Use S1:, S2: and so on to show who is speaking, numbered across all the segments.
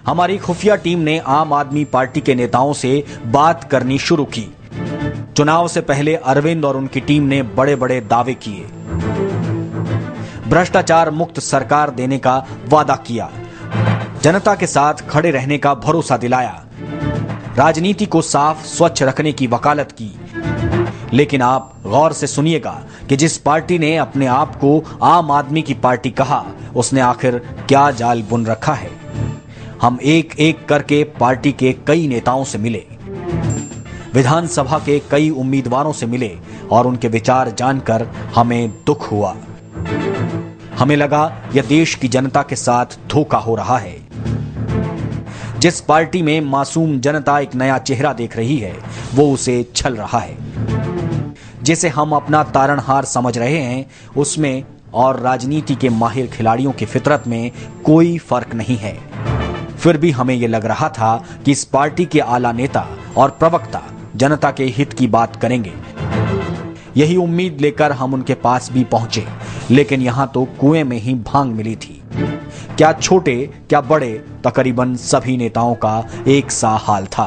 S1: हमारी खुफिया टीम ने आम आदमी पार्टी के नेताओं से बात करनी शुरू की। चुनाव से पहले अरविंद और उनकी टीम ने बड़े बड़े दावे किए, भ्रष्टाचार मुक्त सरकार देने का वादा किया, जनता के साथ खड़े रहने का भरोसा दिलाया, राजनीति को साफ स्वच्छ रखने की वकालत की। लेकिन आप गौर से सुनिएगा कि जिस पार्टी ने अपने आप को आम आदमी की पार्टी कहा, उसने आखिर क्या जाल बुन रखा है। हम एक एक करके पार्टी के कई नेताओं से मिले, विधानसभा के कई उम्मीदवारों से मिले और उनके विचार जानकर हमें दुख हुआ। हमें लगा यह देश की जनता के साथ धोखा हो रहा है। जिस पार्टी में मासूम जनता एक नया चेहरा देख रही है, वो उसे छल रहा है। जिसे हम अपना तारणहार समझ रहे हैं, उसमें और राजनीति के माहिर खिलाड़ियों की फितरत में कोई फर्क नहीं है। फिर भी हमें यह लग रहा था कि इस पार्टी के आला नेता और प्रवक्ता जनता के हित की बात करेंगे। यही उम्मीद लेकर हम उनके पास भी पहुंचे, लेकिन यहां तो कुएं में ही भांग मिली थी। क्या छोटे क्या बड़े, तकरीबन सभी नेताओं का एक सा हाल था।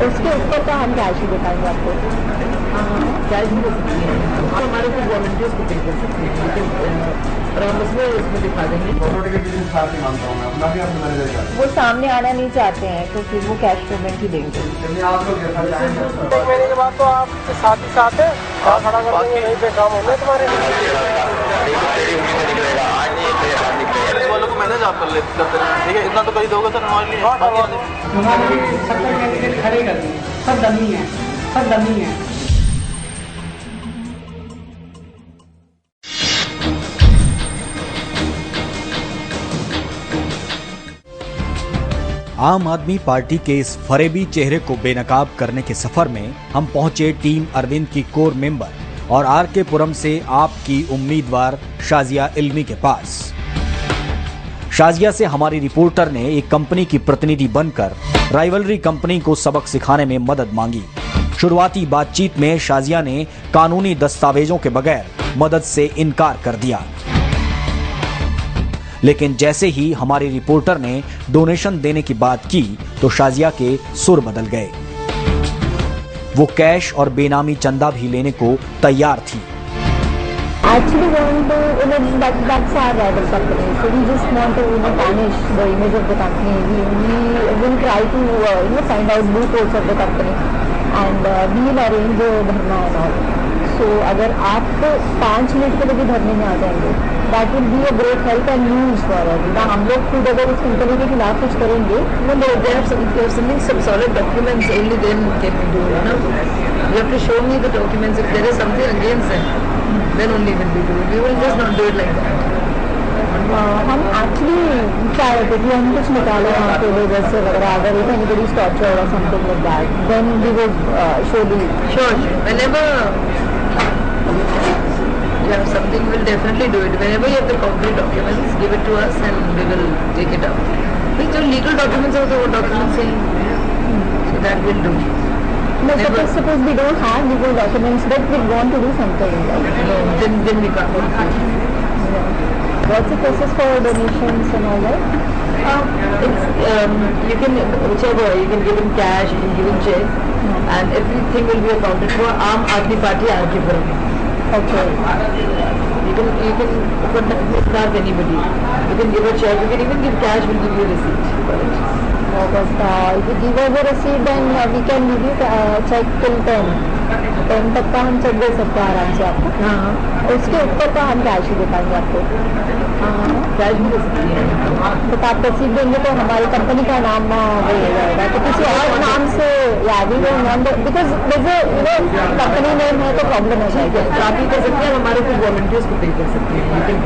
S2: उसके ऊपर का हम कैश ही बताएंगे आपको।
S3: कैश भी हमारे को वॉलंटियर्स को पे कर सकते हैं, लेकिन और हम उसमें दिखा देंगे।
S2: वो सामने आना नहीं चाहते हैं तो फिर वो कैश पेमेंट ही देंगे।
S4: महीने के बाद तो आप साथ ही साथ है खड़ा कर देंगे, यहीं पे काम होंगे तुम्हारे। वालों को मैनेज आप कर लेते, ठीक है, इतना तो कर ही दोगे सर।
S3: हमारे 70 कैंडिडेट खड़े कर दिए, सब डमी है, सब डमी है।
S1: आम आदमी पार्टी के इस फरेबी चेहरे को बेनकाब करने के सफर में हम पहुंचे टीम अरविंद की कोर मेंबर और आरके पुरम से आपकी उम्मीदवार शाजिया इल्मी के पास। शाजिया से हमारी रिपोर्टर ने एक कंपनी की प्रतिनिधि बनकर राइवलरी कंपनी को सबक सिखाने में मदद मांगी। शुरुआती बातचीत में शाजिया ने कानूनी दस्तावेजों के बगैर मदद से इनकार कर दिया, लेकिन जैसे ही हमारी रिपोर्टर ने डोनेशन देने की बात की तो शाजिया के सुर बदल गए। वो कैश और बेनामी चंदा भी लेने को तैयार थी।
S2: Actually want to, that's our rival company. So we just want to, tarnish the image of the company. We will try to, find out loopholes of the company, and we will arrange dharna and all. So अगर आप 5 minute के लिए भी धरने में आ जाएंगे, that will be a great help and news for us. ना हम लोग खुद अगर इस कंपनी के खिलाफ कुछ करेंगे,
S3: They have some solid documents, only then can we do it. You have to show me the documents. If there is something against them, then only will we do it. We will just not do it like that.
S2: हम actually try to कि हम कुछ निकाले वहाँ पे लोगों से वगैरह, अगर if anybody is tortured or something like that, then we will surely.
S3: Sure. Whenever you have something, we will definitely do it. Whenever you have the concrete documents, give it to us and we will take it out. These are legal documents, also what documents saying. So that will do.
S2: No, suppose we don't have legal documents, but we want to do something.
S3: No, then we can't.
S2: What's the process for donations and all that?
S3: You can, whichever, you can give in cash, you can give in check, and everything will be accounted for. Aam Aadmi Party RK Puram.
S2: Okay.
S3: You can charge anybody. You can give a check, you can even give cash, we'll give you a receipt for it.
S2: If you give us a receipt, then we can give you check till 10 तक का हम check दे सकते हैं आराम से आपको।
S3: हाँ,
S2: उसके ऊपर का हम कैश ही दे पाएंगे आपको।
S3: कैश भी दे सकती है।
S2: तो आप रसीद देंगे तो हमारी कंपनी का नाम वो हो जाएगा, तो किसी और नाम से याद ही बिकॉज कंपनी नेम है तो प्रॉब्लम हो जाएगी।
S3: तो आप ही कर सकते हैं, हमारे को वॉलंटियर्स को पे कर सकते हैं, लेकिन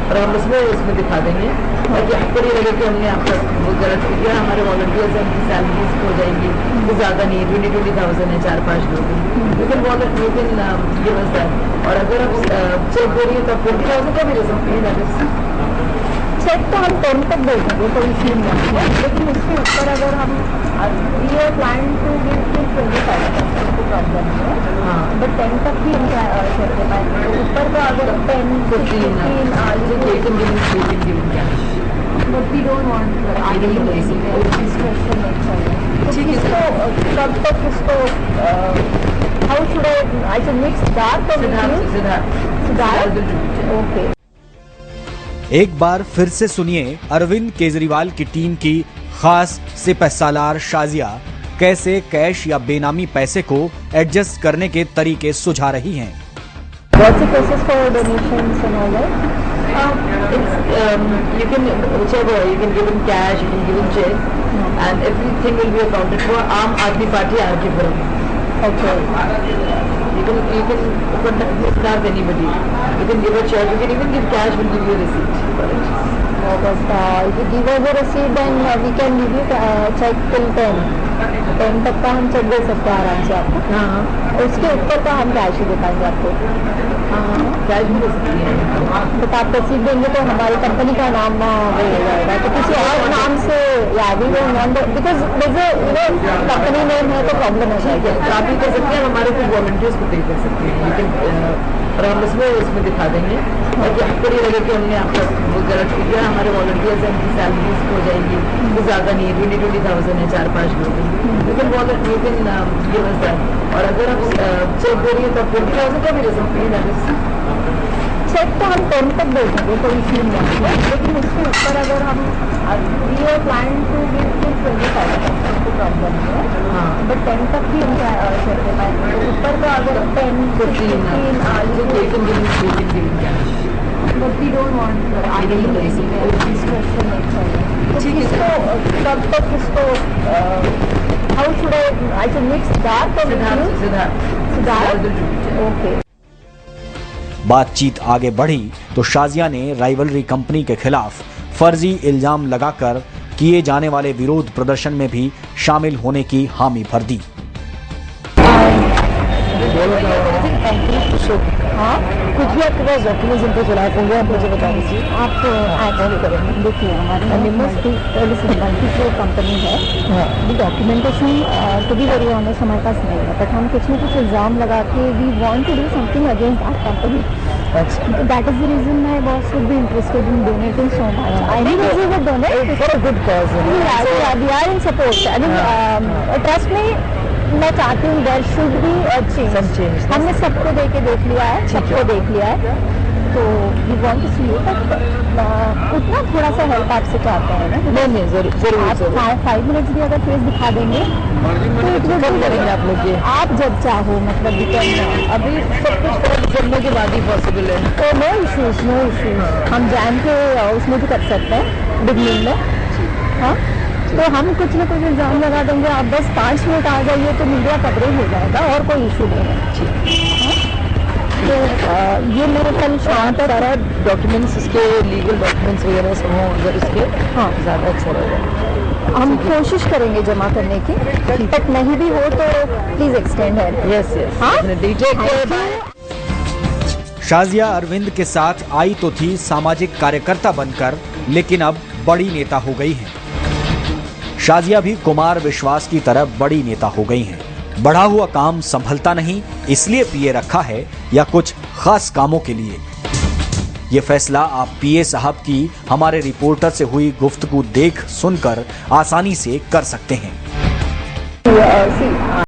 S3: और हम उसमें दिखा देंगे ताकि आपको ये लगे कि हमने आपका वो गलत किया। हमारे वॉलंटियर्स हैं, उनकी सैलरीज हो जाएंगी, तो ज़्यादा नहीं है, 20,000 है, 4-5 लोग, you can give us that. और अगर आप चेक दे रही है तो 40,000 का भी दे सकते हैं।
S2: चेक चेक तो हम 10 तक दे देंगे, कोई इशू नहीं है, लेकिन उसके ऊपर अगर हम we are plan to give 25% को प्रॉब्लम है, बट 10 तक भी हम चेक दे पाएंगे। ऊपर का अगर 10, 15 बट वी डोंट वांट आगे डिस्कशन नहीं चाहिए। इसको कब तक इसको how should I should mix dark और सिद्धार्थ ओके।
S1: एक बार फिर से सुनिए अरविंद केजरीवाल की टीम की खास सिपहसालार शाजिया कैसे कैश या बेनामी पैसे को एडजस्ट करने के तरीके सुझा रही हैं।
S2: What's the process for donations and all that?
S3: You can whichever you can give him cash, you can give him check, and everything will be accounted for. Aam Aadmi Party RK Puram.
S2: Okay.
S3: You can contact with anybody. You can give a check. You can even give cash. We'll give you a receipt for it.
S2: But if you give us a receipt, then we can give you check till 10 तक का हम check दे सकते हैं आराम से आपको।
S3: हाँ,
S2: उसके ऊपर का हम कैश ही दे पाएंगे आपको।
S3: कैश भी दे सकती है।
S2: बट आप रसीद देंगे तो हमारी कंपनी का नाम वो हो जाएगा, तो किसी और नाम से या we will not because company name है तो प्रॉब्लम हो जाएगी।
S3: तो आप भी कर सकते हैं, हमारे कुछ वॉलंटियर्स को पे कर सकते हैं, लेकिन और हम उसमें दिखा देंगे ताकि आपको ये लगे कि हमने आपका वो गलत किया। हमारे वॉलंटियर्स हैं, उनकी सैलरीज हो जाएंगी, वो ज़्यादा नहीं है, 20,000 है, 4-5 लोग हैं, लेकिन गिव अस दैट। और अगर आप चेक दे रही है तो आप 20,000 का भी दे सकते हैं।
S2: चेक तो हम 10 तक दे देंगे, कोई इशू नहीं है, लेकिन उसके ऊपर अगर हम we are plan to give 25% को प्रॉब्लम है, बट 10 तक भी हम चेक दे पाएंगे। ऊपर का अगर 10, 15 बट वी डोंट वांट आगे डिस्कशन नहीं चाहिए। इसको कब तक इसको how should I should mix dark और सिद्धार्थ ओके।
S1: बातचीत आगे बढ़ी तो शाजिया ने राइवलरी कंपनी के खिलाफ फर्जी इल्जाम लगाकर किए जाने वाले विरोध प्रदर्शन में भी शामिल होने की हामी भर दी।
S2: हाँ, कुछ भी आपके पास डॉक्यूमेंट्स इनको चला देंगे, आप मुझे बता दीजिए। आप ऐड करेंगे, देखिए हमारी मल्टी कंपनी है, the documentation to be very honest हमारे पास नहीं है, बट हम कुछ न कुछ इल्ज़ाम लगा के we want to do something against that company. That is the reason my boss would be interested in donating so much. I think we would donate for a good cause. We are in support. I mean, trust me, मैं चाहती हूँ there should be a change. हमने सबको दे के देख लिया है, सबको देख लिया है, तो we want to see it, उतना थोड़ा सा हेल्प आपसे चाहते हैं ना। नहीं जरूर आप 5 मिनट्स भी अगर फेस दिखा देंगे तो इतना करेंगे आप लोग ये, आप जब चाहो, मतलब
S3: अभी सब कुछ जमने के बाद ही पॉसिबल है,
S2: तो नो इशूज हम जान के उसमें भी कर सकते हैं बिगनिंग में। हाँ, तो हम कुछ न कुछ इल्ज़ाम लगा देंगे, आप बस 5 मिनट आ जाइए तो मीडिया कवरेज हो जाएगा और कोई इशू नहीं है। तो ये मेरे कल शाम तक
S3: सारा डॉक्यूमेंट्स, इसके लीगल डॉक्यूमेंट्स वगैरह सब हों अगर इसके, हाँ ज़्यादा अच्छा रहेगा।
S2: हम कोशिश करेंगे जमा करने की, बट नहीं भी हो तो प्लीज एक्सटेंड है।
S3: यस हाँ,
S1: शाजिया अरविंद के साथ आई तो थी सामाजिक कार्यकर्ता बनकर, लेकिन अब बड़ी नेता हो गई हैं। शाजिया भी कुमार विश्वास की तरह बड़ी नेता हो गई हैं। बढ़ा हुआ काम संभलता नहीं, इसलिए पीए रखा है या कुछ खास कामों के लिए? ये फैसला आप पीए साहब की हमारे रिपोर्टर से हुई गुफ्तगू देख सुनकर आसानी से कर सकते हैं।